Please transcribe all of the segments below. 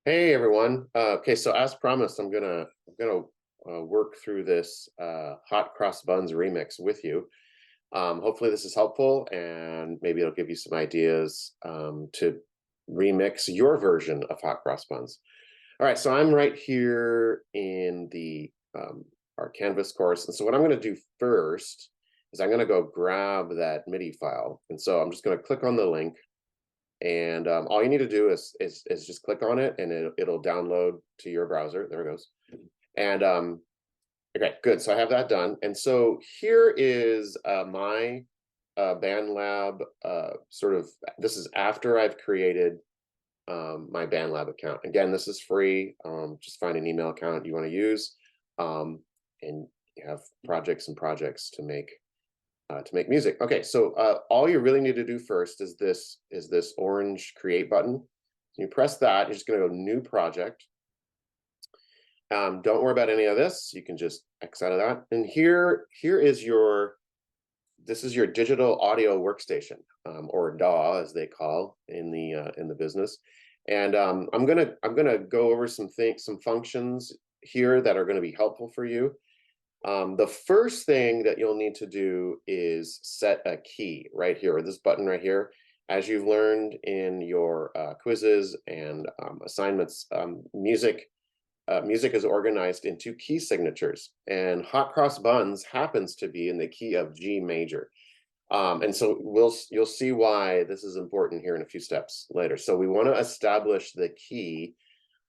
Hey everyone. Okay, so as promised, I'm gonna work through this Hot Cross Buns remix with you. Hopefully this is helpful, and maybe it'll give you some ideas to remix your version of Hot Cross Buns. All right, so I'm right here in the our Canvas course, and so what I'm going to do first is I'm going to go grab that MIDI file, and so I'm just going to click on the link. And all you need to do is just click on it, and it'll download to your browser. There it goes. And okay, good. So I have that done. And so here is my BandLab sort of. This is after I've created my BandLab account. Again, this is free. Just find an email account you want to use, and you have projects and projects to make music. Okay, so all you really need to do first is this orange create button. You press that. You're just going to go new project. Don't worry about any of this. You can just X out of that. And here is this is your digital audio workstation, or DAW as they call in the business. And I'm gonna go over some functions here that are going to be helpful for you. The first thing that you'll need to do is set a key right here, or this button right here. As you've learned in your quizzes and assignments, music is organized into key signatures, and Hot Cross Buns happens to be in the key of G major. And so you'll see why this is important here in a few steps later. So we want to establish the key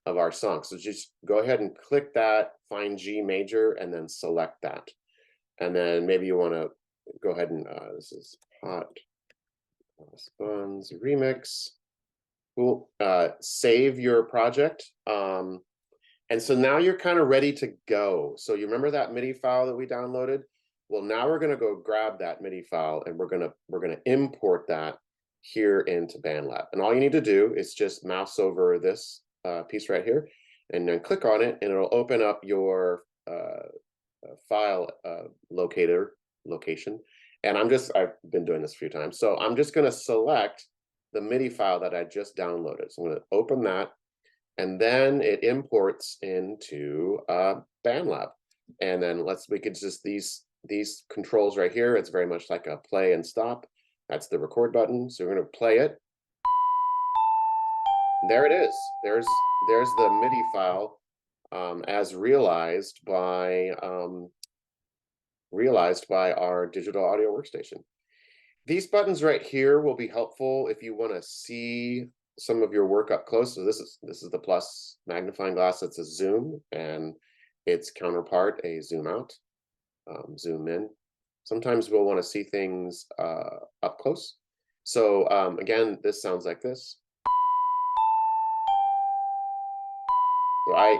of our song. So just go ahead and click that, find G major, and then select that. And then maybe you want to go ahead and this is Hot Cross Buns remix. Cool. Save your project. And so now you're kind of ready to go. So you remember that MIDI file that we downloaded? Well, now we're going to go grab that MIDI file, and we're gonna import that here into BandLab. And all you need to do is just mouse over this piece right here, and then click on it, and it'll open up your file location. And I've been doing this a few times, so I'm just going to select the MIDI file that I just downloaded. So I'm going to open that, and then it imports into BandLab. And then we could just these controls right here. It's very much like a play and stop. That's the record button. So we're going to play it. There it is. There's the MIDI file as realized by our digital audio workstation. These buttons right here will be helpful if you want to see some of your work up close. So this is the plus magnifying glass. It's a zoom, and its counterpart a zoom out, zoom in. Sometimes we'll want to see things up close. So again, this sounds like this. I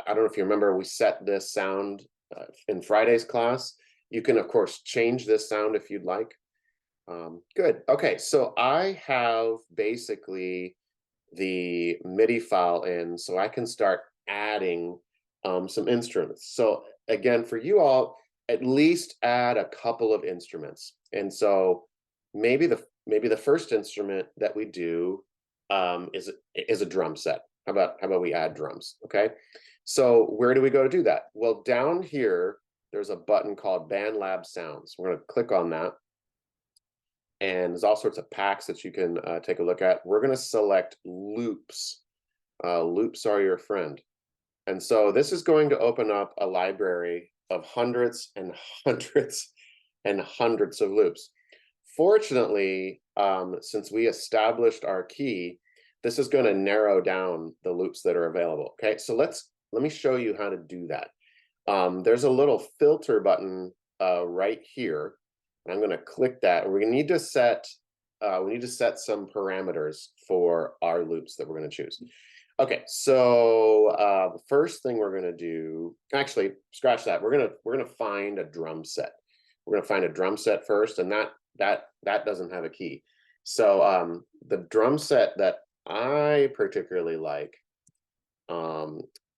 don't know if you remember, we set this sound in Friday's class. You can, of course, change this sound if you'd like. Good. Okay, so I have basically the MIDI file in, so I can start adding some instruments. So again, for you all, at least add a couple of instruments. And so maybe the first instrument that we do is a drum set. How about we add drums? Okay, so where do we go to do that? Well, down here there's a button called BandLab Sounds. We're going to click on that, and there's all sorts of packs that you can take a look at. We're going to select loops. Loops are your friend. And so this is going to open up a library of hundreds and hundreds and hundreds of loops. Fortunately, since we established our key, this is going to narrow down the loops that are available. Okay, so let me show you how to do that. There's a little filter button right here. I'm going to click that. We're going to need to set some parameters for our loops that we're going to choose. Okay, so the first thing we're going to do, actually, scratch that. We're gonna find a drum set. We're gonna find a drum set first, and that doesn't have a key. So the drum set that I particularly like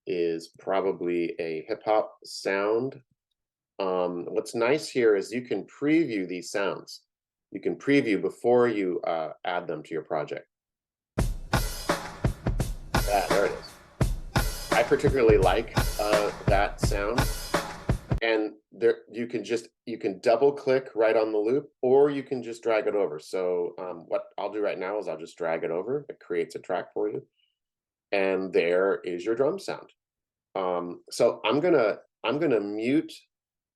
is probably a hip hop sound. What's nice here is you can preview these sounds. You can preview before you add them to your project. there it is. I particularly like that sound. And there you can double click right on the loop, or you can just drag it over. So what I'll do right now is I'll just drag it over. It creates a track for you. And there is your drum sound. So I'm gonna mute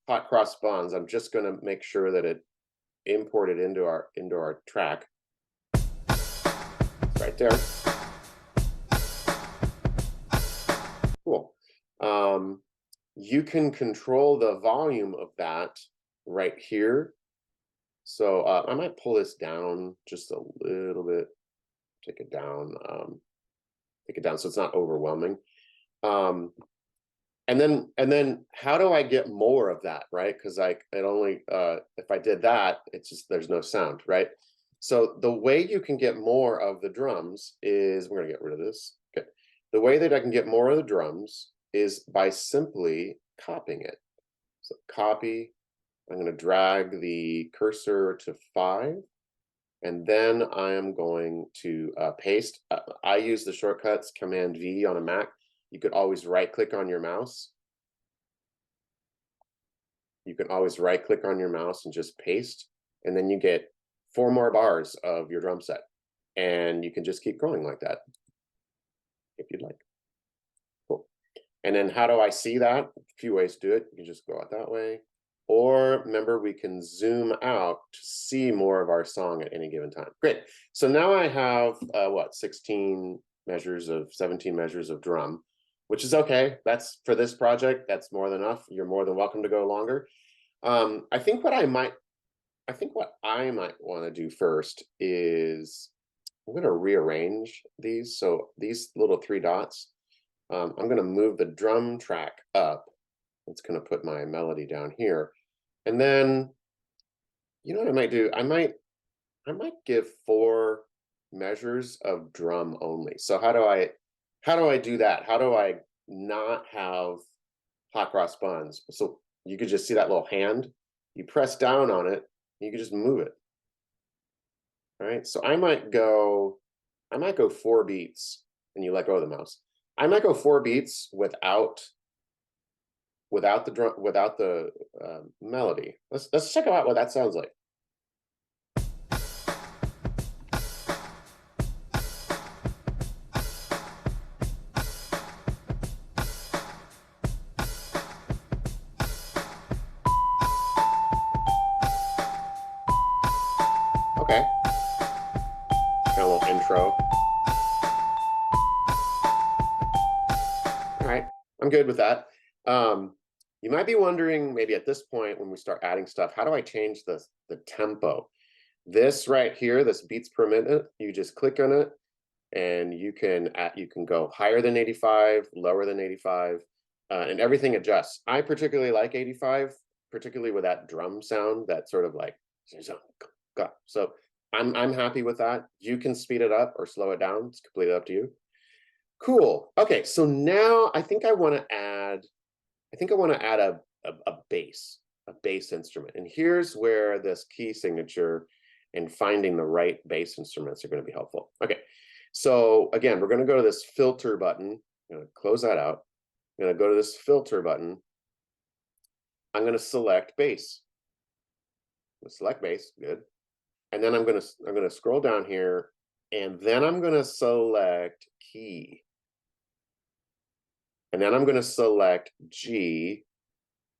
Hot Cross Buns. I'm just gonna make sure that it imported into our track. It's right there. Cool. You can control the volume of that right here. So I might pull this down just a little bit, take it down so it's not overwhelming. And then how do I get more of that, right? Because if I did that, it's just there's no sound, right? So the way you can get more of the drums is, we're gonna get rid of this. Okay. The way that I can get more of the drums is by simply copying it. So copy, I'm going to drag the cursor to 5, and then I am going to paste. I use the shortcuts Command V on a Mac. You could always right click on your mouse. You can always right click on your mouse and just paste, and then you get 4 more bars of your drum set, and you can just keep going like that if you'd like. Cool. And then how do I see that? A few ways to do it. You can just go out that way. Or remember, we can zoom out to see more of our song at any given time. Great. So now I have, 17 measures of drum, which is okay. That's for this project, that's more than enough. You're more than welcome to go longer. I think what I might want to do first is I'm going to rearrange these. So these little 3 dots, I'm going to move the drum track up. It's going to put my melody down here. And then, you know what I might do? I might give 4 measures of drum only. So how do I do that? How do I not have Hot Cross Buns? So you could just see that little hand. You press down on it, you can just move it. All right. So I might go 4 beats, and you let go of the mouse. I might go 4 beats without the drum, without the melody. Let's check out what that sounds like. Okay. Got a little intro. All right, I'm good with that. You might be wondering, maybe at this point when we start adding stuff, how do I change the tempo? This right here, this beats per minute, you just click on it, and you can go higher than 85, lower than 85, and everything adjusts. I particularly like 85, particularly with that drum sound, that sort of like, so I'm happy with that. You can speed it up or slow it down. It's completely up to you. Cool. Okay, so now I think I want to add a bass instrument. And here's where this key signature and finding the right bass instruments are going to be helpful. Okay, so again, we're going to go to this filter button. I'm going to close that out. I'm going to go to this filter button. I'm going to select bass. Select bass, good. And then I'm going to scroll down here, and then I'm going to select key. And then I'm going to select G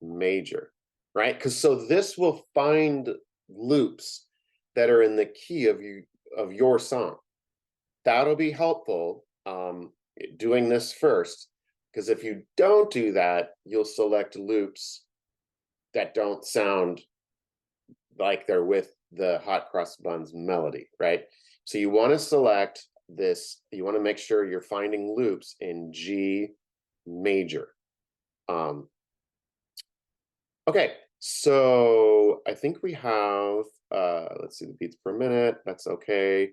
major, right? Because so this will find loops that are in the key of your song. That'll be helpful doing this first, because if you don't do that, you'll select loops that don't sound like they're with the Hot Cross Buns melody, right? So you want to select this, you want to make sure you're finding loops in G major. Okay, so I think we have let's see, the beats per minute, that's okay.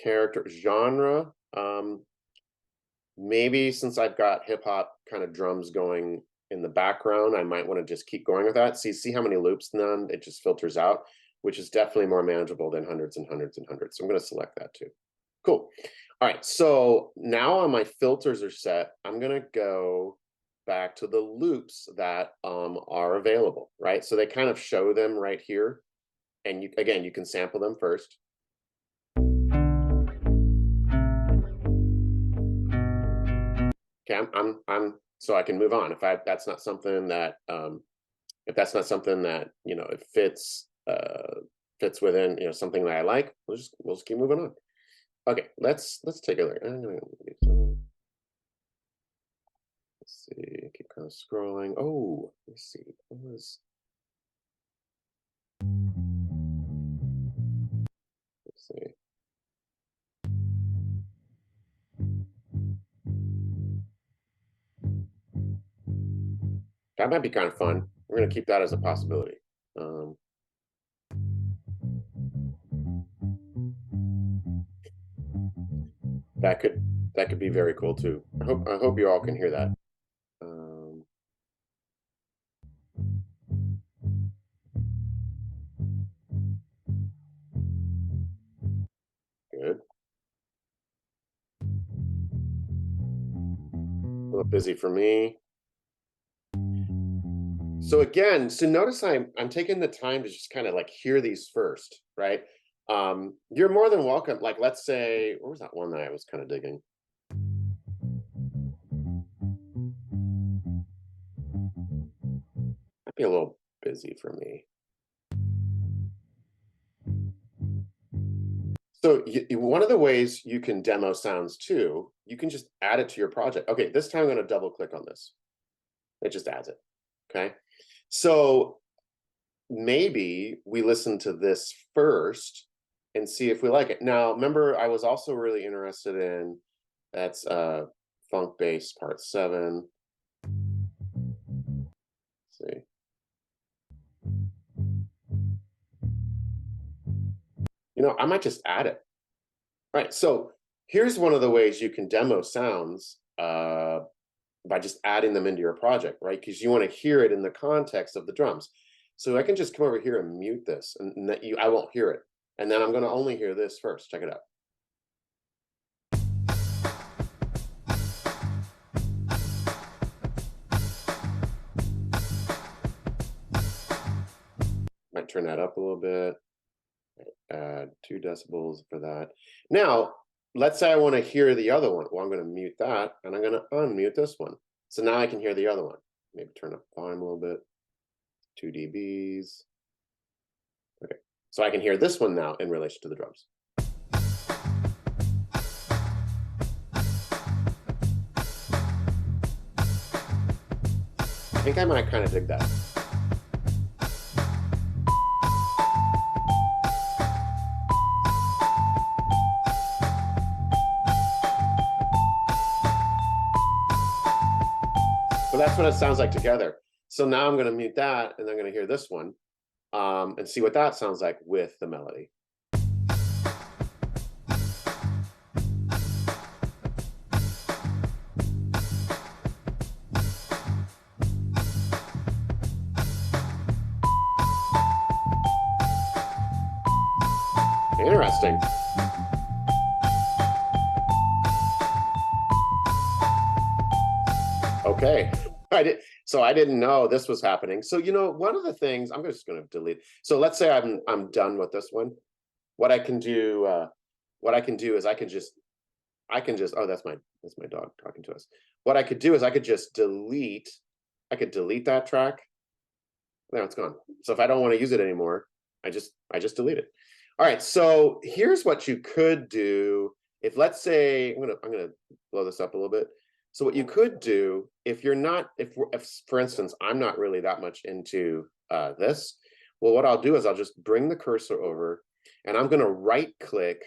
Character, genre, maybe since I've got hip-hop kind of drums going in the background, I might want to just keep going with that. See how many loops, and then it just filters out, which is definitely more manageable than hundreds and hundreds and hundreds. So I'm going to select that too. Cool. All right, so now my filters are set. I'm gonna go back to the loops that are available, right? So they kind of show them right here. And again, you can sample them first. Okay, so I can move on if that's not something that if that's not something that it fits within something that I like. We'll just keep moving on. Okay, let's take a look. Let's see, keep kind of scrolling. Oh, let's see. What was? Let's see. That might be kind of fun. We're gonna keep that as a possibility. Um, that could be very cool too. I hope you all can hear that. Good. A little busy for me. So again, so notice I'm taking the time to just kind of like hear these first, right? You're more than welcome. Like, let's say, where was that one that I was kind of digging? Might be a little busy for me. So one of the ways you can demo sounds too, you can just add it to your project. Okay, this time I'm going to double click on this. It just adds it. Okay. So maybe we listen to this first and see if we like it. Now, remember, I was also really interested in that's funk bass part 7. Let's see. I might just add it. Right. So here's one of the ways you can demo sounds by just adding them into your project, right? Because you want to hear it in the context of the drums. So I can just come over here and mute this, and I won't hear it. And then I'm going to only hear this first. Check it out. Might turn that up a little bit. Add 2 decibels for that. Now, let's say I want to hear the other one. Well, I'm going to mute that, and I'm going to unmute this one. So now I can hear the other one. Maybe turn up volume a little bit. 2 dBs. Okay, so I can hear this one now in relation to the drums. I think I might kind of dig that. So that's what it sounds like together. So now I'm going to mute that, and I'm going to hear this one and see what that sounds like with the melody. Interesting. Okay. I didn't know this was happening. So one of the things I'm just going to delete. So let's say I'm done with this one. What I can do is I can just oh, that's my dog talking to us. What I could do is I could delete that track. There, it's gone. So if I don't want to use it anymore, I just delete it. All right, so here's what you could do. If let's say I'm gonna blow this up a little bit. So what you could do if you're not, if for instance, I'm not really that much into this, well, what I'll do is I'll just bring the cursor over, and I'm gonna right click.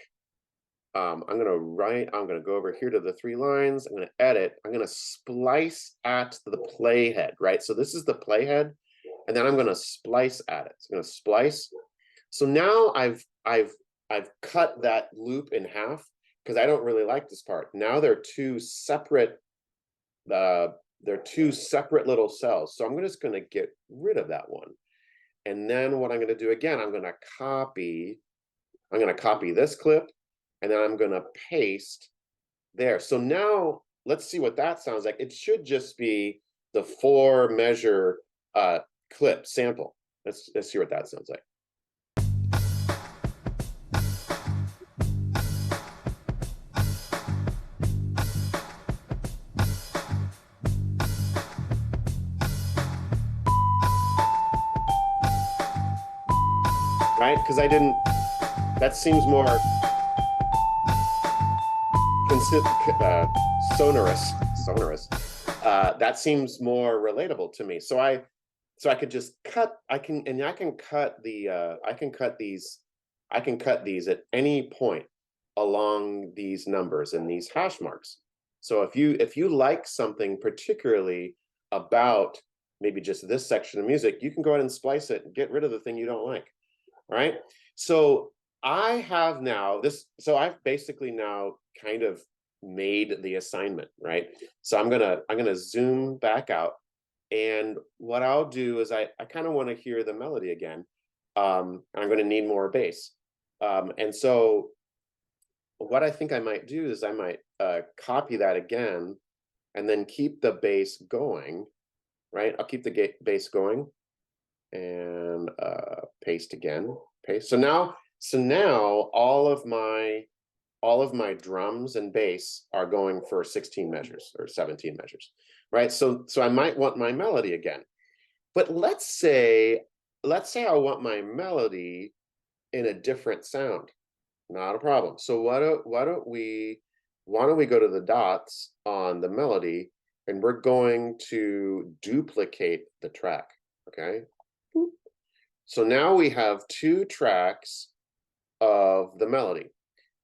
I'm gonna go over here to the 3 lines. I'm gonna edit. I'm gonna splice at the playhead, right? So this is the playhead, and then I'm gonna splice at it. So I'm gonna splice. So now I've cut that loop in half because I don't really like this part. Now they're 2 separate little cells. So I'm just going to get rid of that one. And then what I'm going to do again, I'm going to copy this clip, and then I'm going to paste there. So now let's see what that sounds like. It should just be the 4-measure clip sample. Let's see what that sounds like. Right? Because I didn't, that seems more sonorous. That seems more relatable to me. So I could just cut, I can cut these at any point along these numbers and these hash marks. So if you like something particularly about maybe just this section of music, you can go ahead and splice it and get rid of the thing you don't like. Right? So I have now this, so I've basically now kind of made the assignment, right? So I'm gonna zoom back out, and what I'll do is I kind of want to hear the melody again. I'm going to need more bass. And so what I think I might do is I might copy that again and then keep the bass going, right? I'll keep the bass going and paste again, paste. So now all of my drums and bass are going for 16 measures or 17 measures, right? So I might want my melody again. But let's say I want my melody in a different sound. Not a problem. So why don't we go to the dots on the melody, and we're going to duplicate the track, okay? So now we have 2 tracks of the melody.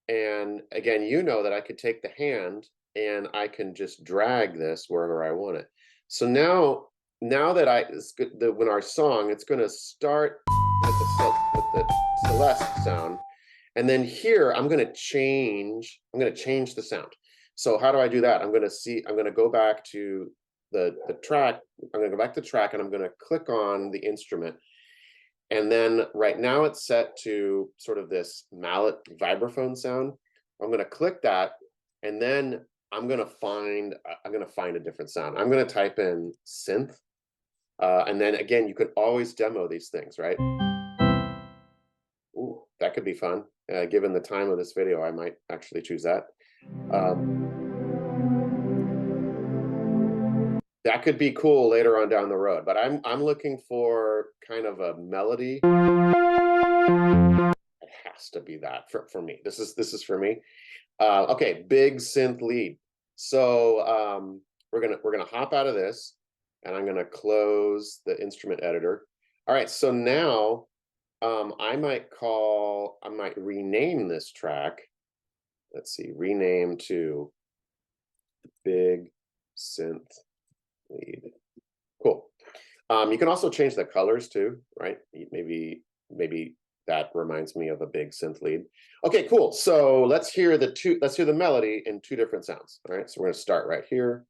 And again, you know that I could take the hand and I can just drag this wherever I want it. So now that when our song, it's going to start with the celeste sound, and then here I'm going to change the sound. So how do I do that? I'm going to go back to the track. I'm going to go back to the track, and I'm going to click on the instrument. And then right now it's set to sort of this mallet vibraphone sound. I'm going to click that, and then I'm going to find a different sound. I'm going to type in synth. And then again, you could always demo these things, right? Ooh, that could be fun. Given the time of this video, I might actually choose that. That could be cool later on down the road, but I'm looking for kind of a melody. It has to be that for me. This is for me. Okay, big synth lead. So we're gonna hop out of this, and I'm gonna close the instrument editor. All right, so now I might rename this track. Let's see, rename to big synth lead. Cool. You can also change the colors too, right? Maybe that reminds me of a big synth lead. Okay, cool. So let's hear the melody in 2 different sounds. All right, so we're going to start right here.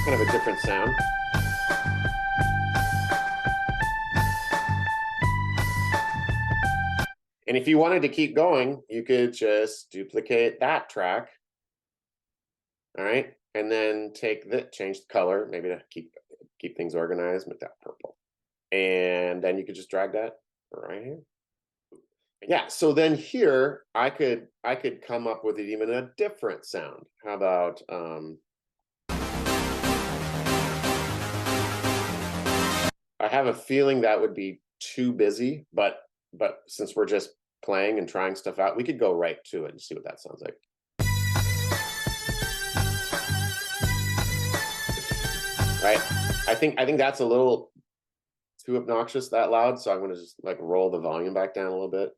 Kind of a different sound. And if you wanted to keep going, you could just duplicate that track. All right, and then change the color, maybe to keep things organized, make that purple. And then you could just drag that right here. Yeah, so then here I could come up with even a different sound. How about I have a feeling that would be too busy, but since we're just playing and trying stuff out, we could go right to it and see what that sounds like. Right? I think that's a little too obnoxious, that loud, so I'm going to just like roll the volume back down a little bit.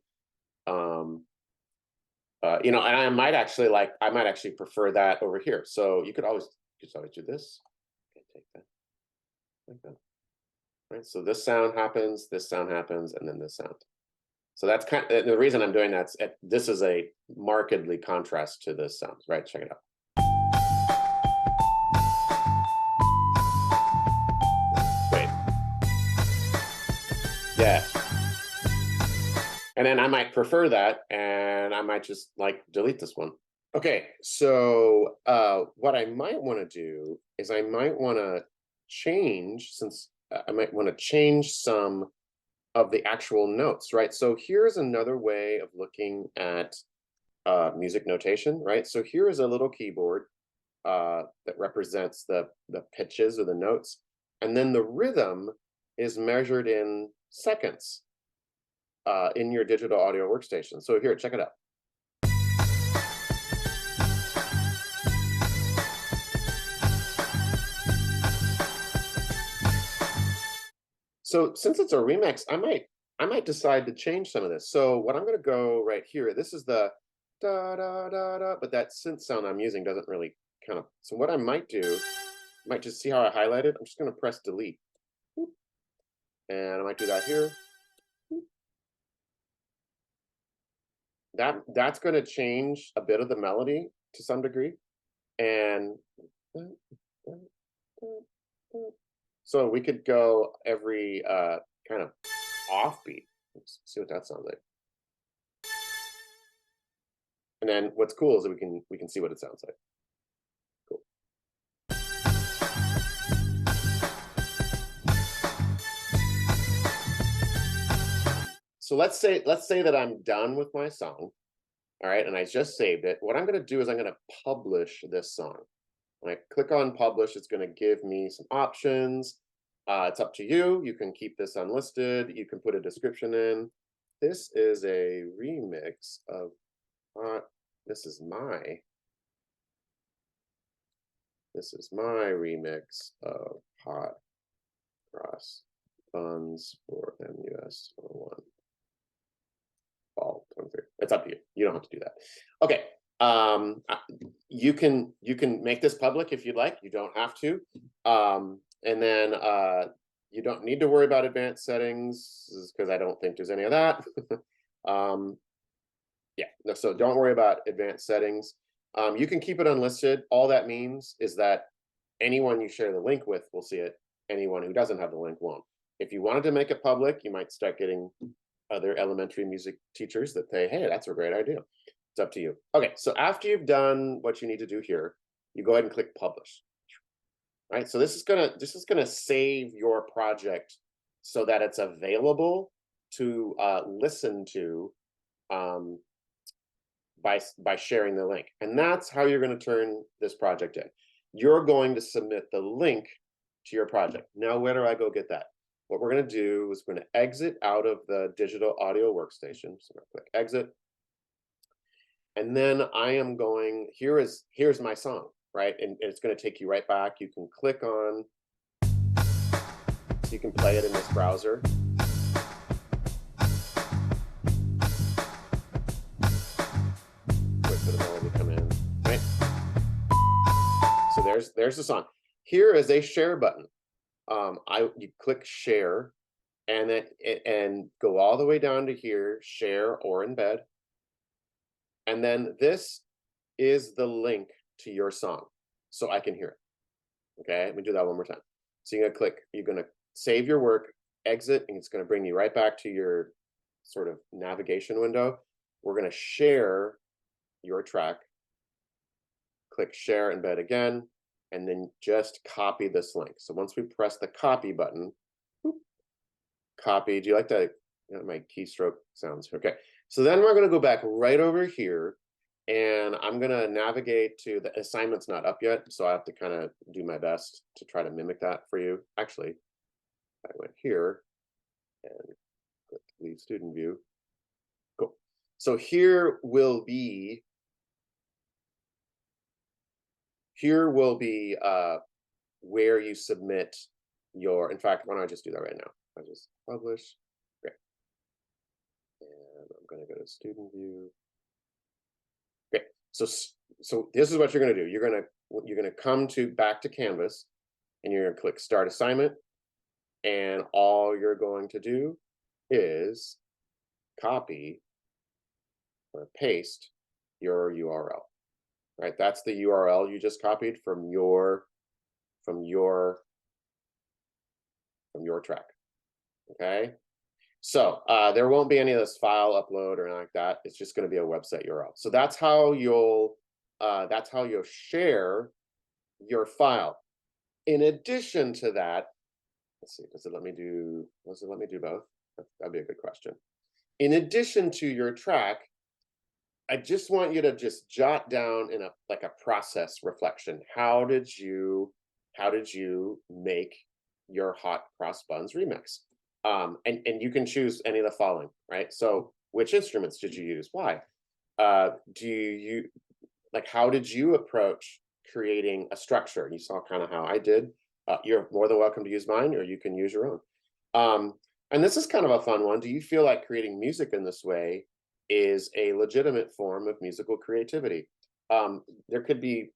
You know, and I might actually prefer that over here. So you could always do this. Okay, take that. Like that. Right? So this sound happens, and then this sound. So that's kind of the reason I'm doing that. This is a markedly contrast to this sound, right? Check it out. Yeah. And then I might prefer that, and I might just like delete this one. Okay, so what I might want to do is I might want to change, since I might want to change some of the actual notes, right? So here's another way of looking at music notation, right? So here is a little keyboard that represents the pitches or the notes, and then the rhythm is measured in seconds in your digital audio workstation. So here, check it out. So since it's a remix, I might decide to change some of this. So what I'm going to go right here, this is the da da da da, but that synth sound I'm using doesn't really kind of. So what I might do, might just see how I highlight it. I'm just going to press delete, and I might do that here. That's going to change a bit of the melody to some degree, and so we could go every kind of offbeat. Let's see what that sounds like. And then what's cool is that we can see what it sounds like. Cool. So let's say that I'm done with my song, all right, and I just saved it. What I'm going to do is I'm going to publish this song. When I click on publish, it's going to give me some options. It's up to you. You can keep this unlisted. You can put a description in. This is a remix of this is my remix of Hot Cross Buns for MUSC 101 fall 23. It's up to you. You don't have to do that. Okay. You can make this public if you'd like. You don't have to. And then you don't need to worry about advanced settings because I don't think there's any of that. Yeah, no, so don't worry about advanced settings. You can keep it unlisted. All that means is that anyone you share the link with will see it. Anyone who doesn't have the link won't. If you wanted to make it public, you might start getting other elementary music teachers that say, hey, that's a great idea. It's up to you. Okay, so after you've done what you need to do here, you go ahead and click publish. Right, so this is gonna save your project so that it's available to listen to by sharing the link. And that's how you're going to turn this project in. You're going to submit the link to your project. Now, where do I go get that? What we're going to do is we're going to exit out of the digital audio workstation. So I'm going to click exit. And then I am going, here's my song, right? And it's going to take you right back. You can click on, so you can play it in this browser. Wait for the melody to come in, right? So there's the song. Here is a share button. You click share, and then go all the way down to here, share or embed. And then this is the link to your song, so I can hear it. Okay, let me do that one more time. So you're gonna save your work, exit, and it's gonna bring you right back to your sort of navigation window. We're gonna share your track. Click share, embed again, and then just copy this link. So once we press the copy button, copy. Do you like that? My keystroke sounds okay. So then we're going to go back right over here, and I'm going to navigate to the assignment's not up yet, so I have to kind of do my best to try to mimic that for you. Actually, I went here and click leave student view. Cool. So here will be where you submit your, in fact, why don't I just do that right now? I just publish. Great. And I'm going to go to student view. Great. So this is what you're going to do. You're going to come back to Canvas, and you're going to click start assignment, and all you're going to do is copy or paste your URL. Right, that's the URL you just copied from your track. Okay, So there won't be any of this file upload or anything like that. It's just going to be a website URL. So that's how you'll share your file. In addition to that, let's see, does it let me do both? That'd be a good question. In addition to your track, I just want you to just jot down in a process reflection. How did you make your Hot Cross Buns remix? And you can choose any of the following, right? So which instruments did you use? Why? Do you how did you approach creating a structure? You saw kind of how I did. You're more than welcome to use mine, or you can use your own. And this is kind of a fun one. Do you feel like creating music in this way is a legitimate form of musical creativity? There could be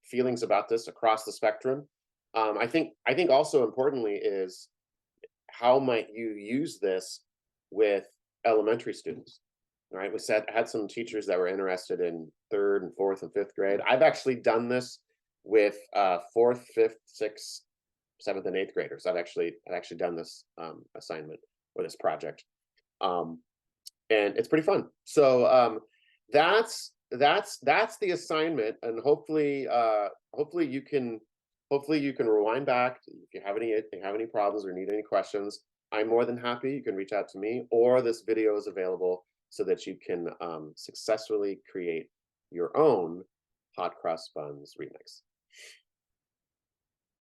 feelings about this across the spectrum. I think also importantly is, how might you use this with elementary students? All right, had some teachers that were interested in 3rd and 4th and 5th grade. I've actually done this with 4th, 5th, 6th, 7th, and 8th graders. I've actually done this assignment or this project, and it's pretty fun. So that's the assignment, and hopefully you can rewind back if you have any problems or need any questions. I'm more than happy. You can reach out to me, or this video is available so that you can successfully create your own Hot Cross Buns remix.